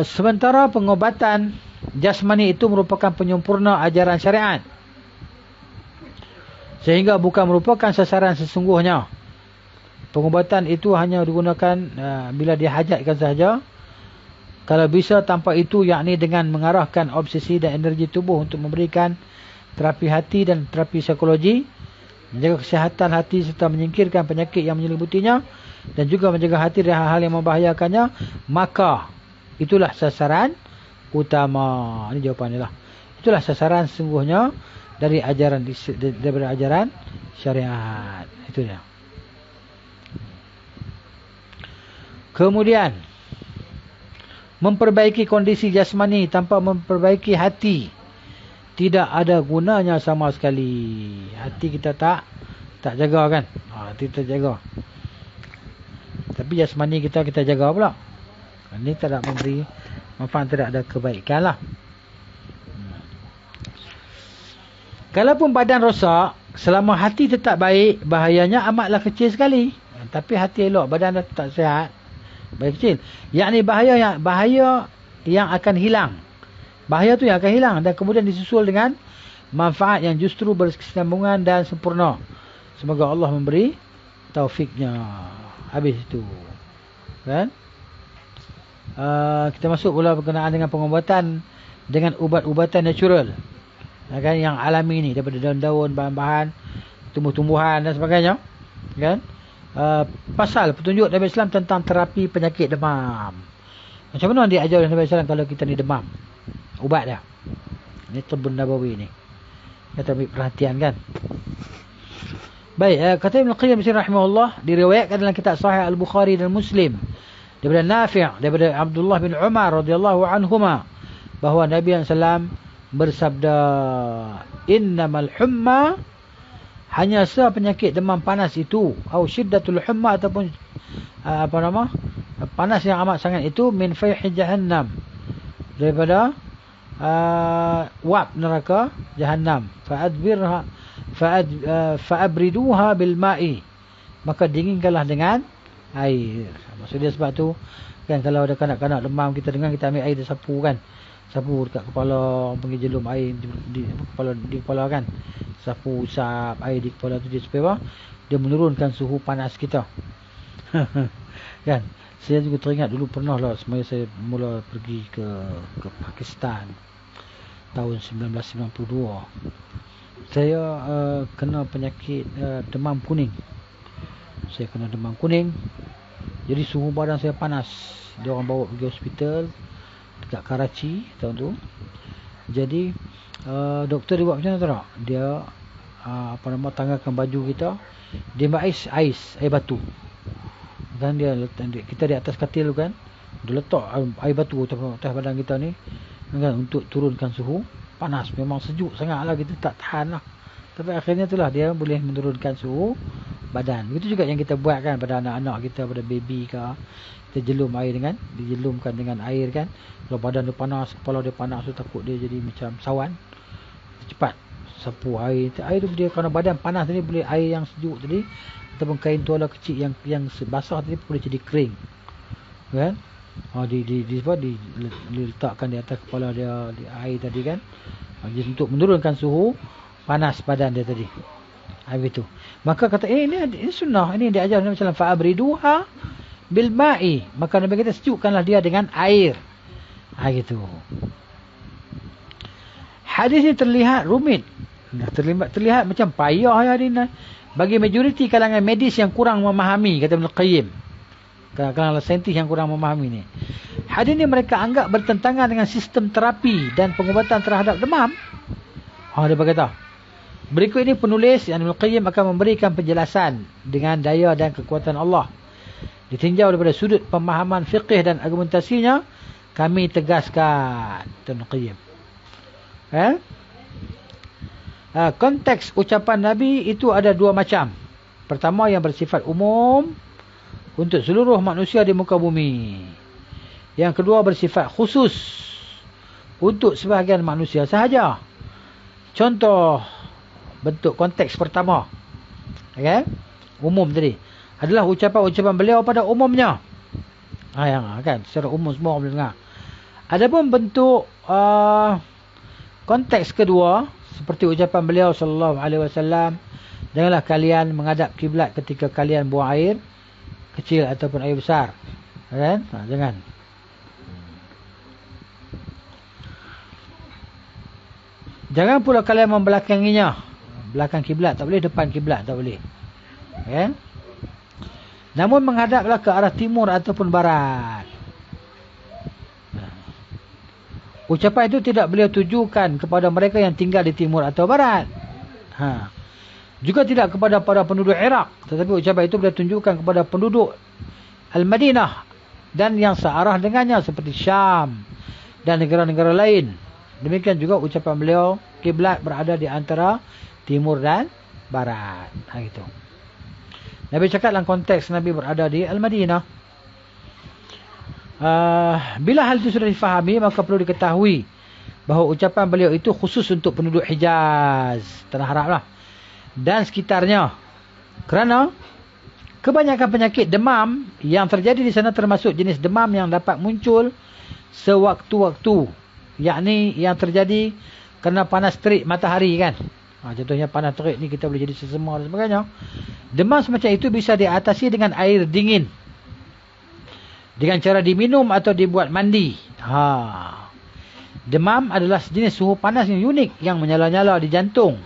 Sementara pengobatan jasmani itu merupakan penyempurna ajaran syariat, sehingga bukan merupakan sasaran sesungguhnya. Pengobatan itu hanya digunakan bila dihajatkan sahaja. Kalau bisa tanpa itu, yakni dengan mengarahkan obsesi dan energi tubuh untuk memberikan terapi hati dan terapi psikologi, menjaga kesihatan hati serta menyingkirkan penyakit yang menyelibutinya, dan juga menjaga hati dari hal-hal yang membahayakannya, maka itulah sasaran utama. Ini jawapannya lah. Itulah sasaran sesungguhnya daripada ajaran syariat. Itu dia. Kemudian, memperbaiki kondisi jasmani tanpa memperbaiki hati tidak ada gunanya sama sekali. Hati kita tak jaga kan. Hati kita jaga. Tapi jasmani kita jaga pula. Ini tidak memberi manfaat, tidak ada kebaikan lah. Kalaupun badan rosak, selama hati tetap baik, bahayanya amatlah kecil sekali. Tapi hati elok, badan dah tak sihat, baik kecil. Yakni bahaya yang akan hilang. Bahaya tu yang akan hilang dan kemudian disusul dengan manfaat yang justru berkesinambungan dan sempurna. Semoga Allah memberi taufiknya. Habis itu. Kan? Kita masuk pula berkenaan dengan pengobatan dengan ubat-ubatan natural. Kan, yang alami ni, daripada daun-daun, bahan-bahan, tumbuh-tumbuhan dan sebagainya. Kan? Pasal petunjuk Nabi Islam tentang terapi penyakit demam. Macam mana dia ajar Nabi Islam kalau kita ni demam? Ubat dah. Ini Tibbun Nabawi ni. Kita ambil perhatian kan. Baik, kata Ibn Qayyim rahimahullah, diriwayatkan dalam kitab Sahih Al-Bukhari dan Muslim daripada Nafi', daripada Abdullah bin Umar radhiyallahu anhuma, bahawa Nabi SAW bersabda, innamal humma, hanya penyakit demam panas itu, atau syiddatul humma, ataupun panas yang amat sangat itu, min fayhi jahannam, daripada wap neraka Jahannam. Fa'abriduha bil ma'i, maka dinginkanlah dengan air. Maksudnya sebab tu kan, kalau ada kanak-kanak demam, kita dengar, kita ambil air, dia sapu kan, sapu dekat kepala, pergi jelum air di kepala kan, sapu usap air di kepala tu, dia supaya dia menurunkan suhu panas kita. Kan, saya juga teringat dulu pernah lah, semasa saya mula pergi ke Pakistan tahun 1992, saya kena penyakit demam kuning. Saya kena demam kuning, jadi suhu badan saya panas. Dia orang bawa pergi hospital dekat Karachi tahun tu. Jadi doktor dia buat macam mana tak? Dia tanggalkan baju kita, dia ambil air batu. Dan kita di atas katil tu kan, dia letak air batu atas badan kita ni kan, untuk turunkan suhu panas. Memang sejuk sangat lah, kita tak tahan lah. Tapi akhirnya itulah, dia boleh menurunkan suhu badan. Begitu juga yang kita buat kan pada anak-anak kita, pada baby ke, kita dijelumkan dengan air kan. Kalau badan dia panas, kepala dia panas tu, takut dia jadi macam sawan, cepat sapu air tu dia, kerana badan panas tadi, boleh air yang sejuk tadi ataupun kain tuala kecil yang basah tadi boleh jadi kering kan. Diletakkan di atas kepala dia di air tadi kan, untuk menurunkan suhu panas badan dia tadi. Habis tu, maka kata ini sunnah, ini diajar Nabi sallallahu alaihi wasallam, fa'abriduha bil ma'i, maka Nabi kita sejukkanlah dia dengan air. Gitu. Hadis ini terlihat rumit, terlihat macam payah hari ini bagi majoriti kalangan medis yang kurang memahami, kata Ibn Qayyim. Kalangan saintis yang kurang memahami ni. Hadis ini mereka anggap bertentangan dengan sistem terapi dan pengobatan terhadap demam. Dia berkata, berikut ini penulis Ibn Qayyim akan memberikan penjelasan dengan daya dan kekuatan Allah. Ditinjau daripada sudut pemahaman fiqh dan argumentasinya, kami tegaskan, Ibn Qayyim. Konteks ucapan Nabi itu ada dua macam. Pertama, yang bersifat umum untuk seluruh manusia di muka bumi. Yang kedua, bersifat khusus untuk sebahagian manusia sahaja. Contoh bentuk konteks pertama, umum tadi, adalah ucapan-ucapan beliau pada umumnya. Kan, secara umum semua orang boleh dengar. Adapun bentuk konteks kedua, seperti ucapan beliau sallallahu alaihi wasallam, janganlah kalian menghadap kiblat ketika kalian buang air kecil ataupun air besar. Kan? Jangan. Jangan pula kalian membelakanginya. belakang kiblat tak boleh, depan kiblat tak boleh. Okay? Namun menghadaplah ke arah timur ataupun barat. Ucapan itu tidak beliau tujukan kepada mereka yang tinggal di timur atau barat. Juga tidak kepada para penduduk Iraq, tetapi ucapan itu beliau tunjukkan kepada penduduk Al-Madinah dan yang searah dengannya seperti Syam dan negara-negara lain. Demikian juga ucapan beliau, kiblat berada di antara timur dan barat. Gitu. Nabi cakap dalam konteks Nabi berada di Al-Madinah. Bila hal itu sudah difahami, maka perlu diketahui bahawa ucapan beliau itu khusus untuk penduduk Hijaz, Tanah Arab lah, dan sekitarnya. Kerana kebanyakan penyakit demam yang terjadi di sana termasuk jenis demam yang dapat muncul sewaktu-waktu, yakni yang terjadi kerana panas terik matahari kan. Contohnya panas terik ni kita boleh jadi sesama dan sebagainya. Demam semacam itu bisa diatasi dengan air dingin, dengan cara diminum atau dibuat mandi. Demam adalah sejenis suhu panas yang unik yang menyala-nyala di jantung,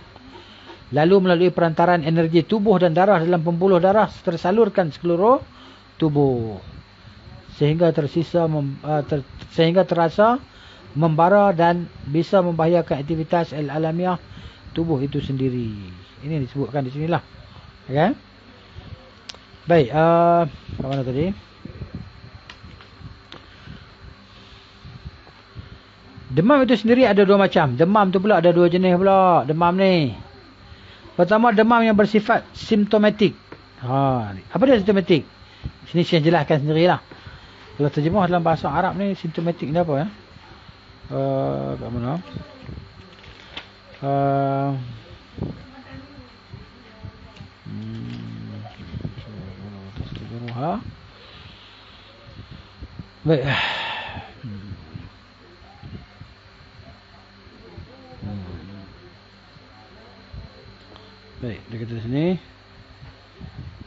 lalu melalui perantaran energi tubuh dan darah dalam pembuluh darah tersalurkan seluruh tubuh sehingga terasa membara dan bisa membahayakan aktivitas alamiah tubuh itu sendiri. Ini disebutkan di sinilah. Okay? Baik, kat mana tadi? Demam itu sendiri ada dua macam. Demam tu pula ada dua jenis pula. Demam ni. Pertama, demam yang bersifat simptomatik. Apa dia simptomatik? Sini saya jelaskan sendirilah. Kalau terjemah dalam bahasa Arab ni, simptomatik ni apa ya? Kat mana? Baik. Baik, dia kata sini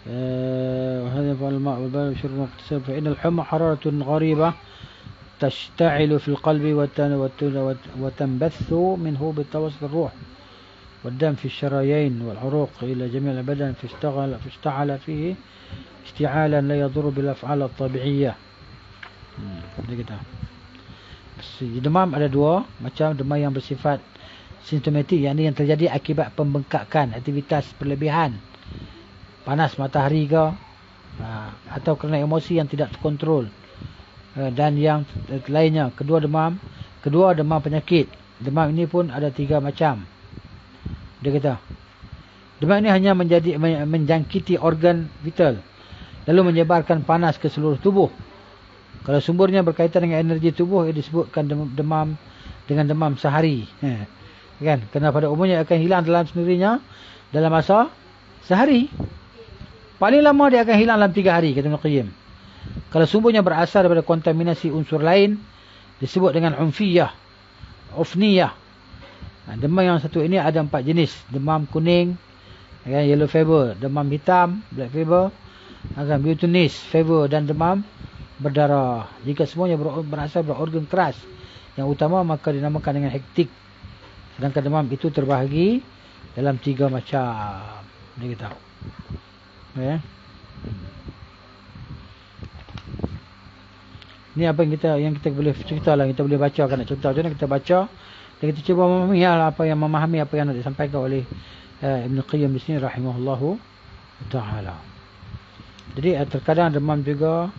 وهذا الماء والبال وشرب مغتسل فإن الحمى حرارة غريبة تشتعل في القلب وتنبث منه بتوسط الروح والدم في الشرايين والعروق إلى جميع البدن فاشتعل فيه اشتعالا لا يضر بالأفعال الطبيعية. Dia kata demam ada dua macam. Demam yang bersifat simptomatik, yakni yang terjadi akibat pembengkakan aktivitas berlebihan, panas matahari ke, atau kerana emosi yang tidak terkontrol, dan yang lainnya. Kedua demam penyakit. Demam ini pun ada tiga macam. Dia kata demam ini hanya menjangkiti organ vital lalu menyebarkan panas ke seluruh tubuh. Kalau sumbernya berkaitan dengan energi tubuh, ia disebutkan demam dengan demam sehari. Kan? Kerana pada umumnya akan hilang dalam sendirinya dalam masa sehari. Paling lama dia akan hilang dalam 3 hari, kata Ibn Qayyim. Kalau sumbernya berasal daripada kontaminasi unsur lain, disebut dengan ufniyah. Demam yang satu ini ada 4 jenis. Demam kuning, yellow fever, demam hitam, black fever, mutinous fever, dan demam berdarah. Jika semuanya berasal dari organ keras yang utama, maka dinamakan dengan hektik. Sedangkan demam itu terbahagi dalam 3 macam. Dia kata. Ini apa yang kita boleh cerita lah, kita boleh baca kan, nak cerita macam mana kita baca dan kita cuba memahami apa yang nak disampaikan oleh Ibn Qayyim di sini rahimahullahu ta'ala. Jadi terkadang demam juga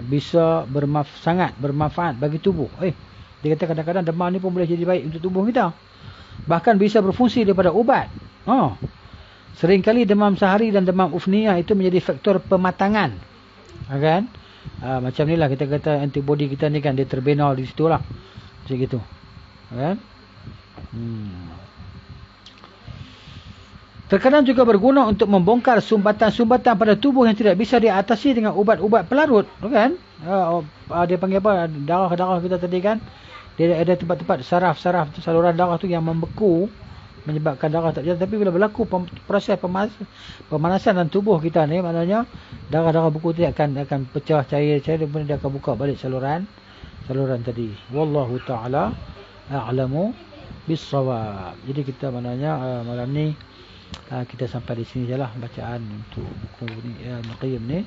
bisa sangat bermanfaat bagi tubuh. Dia kata kadang-kadang demam ni pun boleh jadi baik untuk tubuh kita. Bahkan bisa berfungsi daripada ubat. Seringkali demam sehari dan demam ufniyah itu menjadi faktor pematangan. Kan? Macam ni lah kita kata antibody kita ni kan, dia terbina di situ lah. Macam gitu. Kan? Terkadang juga berguna untuk membongkar sumbatan-sumbatan pada tubuh yang tidak bisa diatasi dengan ubat-ubat pelarut. Kan? Dia panggil apa? Darah-darah kita tadi kan? Dia ada tempat-tempat saraf-saraf saluran darah tu yang membeku, menyebabkan darah tak jalan. Tapi bila berlaku proses pemanasan dalam tubuh kita ni, maknanya darah-darah beku tu akan pecah cair-cair, dan kemudian dia akan buka balik saluran tadi. Wallahu ta'ala a'lamu bis-shawab. Jadi kita maknanya malam ni kita sampai di sini jelah bacaan untuk buku ni Ibn Qayyim ni,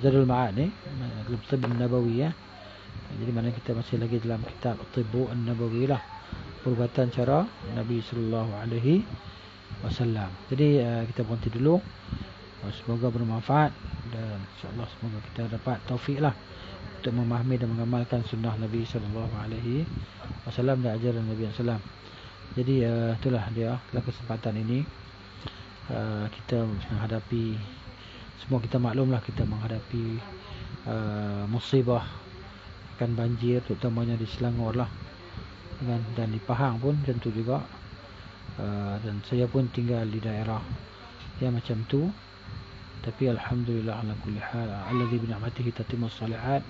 Zadul Ma'ad ni, Tibb Nabawi ya. Jadi mana kita masih lagi dalam kitab Tibb Nabawi lah, perubatan cara Nabi sallallahu alaihi wasallam. Jadi kita berhenti dulu. Semoga bermanfaat dan insya-Allah semoga kita dapat taufik lah untuk memahami dan mengamalkan sunnah Nabi sallallahu alaihi wasallam dan ajaran Nabi sallallahu alaihi wasallam. Jadi itulah dia dalam kesempatan ini kita menghadapi, semua kita maklumlah kita menghadapi musibah kan banjir, terutamanya di Selangor lah dan di Pahang pun tentu juga, dan saya pun tinggal di daerah yang macam tu. Tapi alhamdulillah ala kulli hal, alladzi bi ni'matihi tatimmus shalihat.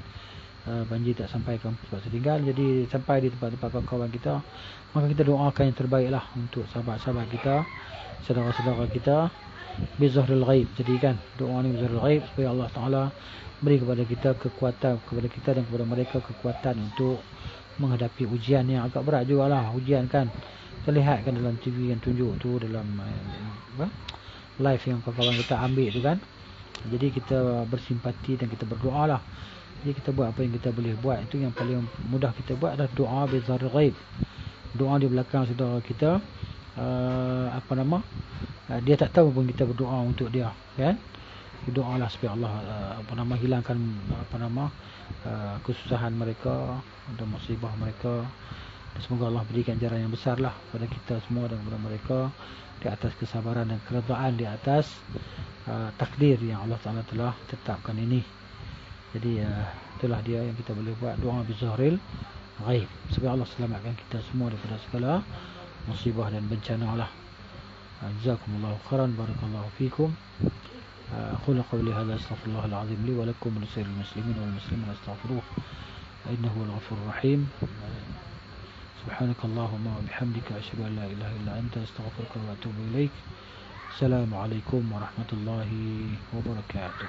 Banjir tak sampai ke tempat saya tinggal, jadi sampai di tempat-tempat kawan-kawan kita, maka kita doakan yang terbaik lah untuk sahabat-sahabat kita, saudara-saudara kita, bizahril ghaib. Jadi kan doa ni bizahril ghaib supaya Allah Ta'ala beri kepada kita kekuatan, kepada kita dan kepada mereka kekuatan untuk menghadapi ujian yang agak berat juga lah. Ujian kan terlihat kan dalam TV yang tunjuk tu, dalam live yang kawan-kawan kita ambil tu kan. Jadi kita bersimpati dan kita berdoa lah. Jadi kita buat apa yang kita boleh buat. Itu yang paling mudah kita buat adalah doa bizarril ghaib. Doa di belakang saudara kita, dia tak tahu pun kita berdoa untuk dia kan. Doalah supaya Allah hilangkan kesusahan mereka dan musibah mereka. Dan semoga Allah berikan jalan yang besar lah pada kita semua dan kepada mereka di atas kesabaran dan keredaan di atas takdir yang Allah Ta'ala telah tetapkan ini. Jadi itulah dia yang kita boleh buat, doa bizahril ghaib supaya Allah selamatkan kita semua daripada segala musibah dan bencana lah. Jazakumullahu khairan, barakallahu fikum. أقول قولي هذا أستغفر الله العظيم لي ولكم ولسائر المسلمين والمسلمين أستغفروه إنه هو الغفور الرحيم. سبحانك اللهم وبحمدك أشهد أن لا إله إلا أنت أستغفرك وأتوب إليك. السلام عليكم ورحمة الله وبركاته.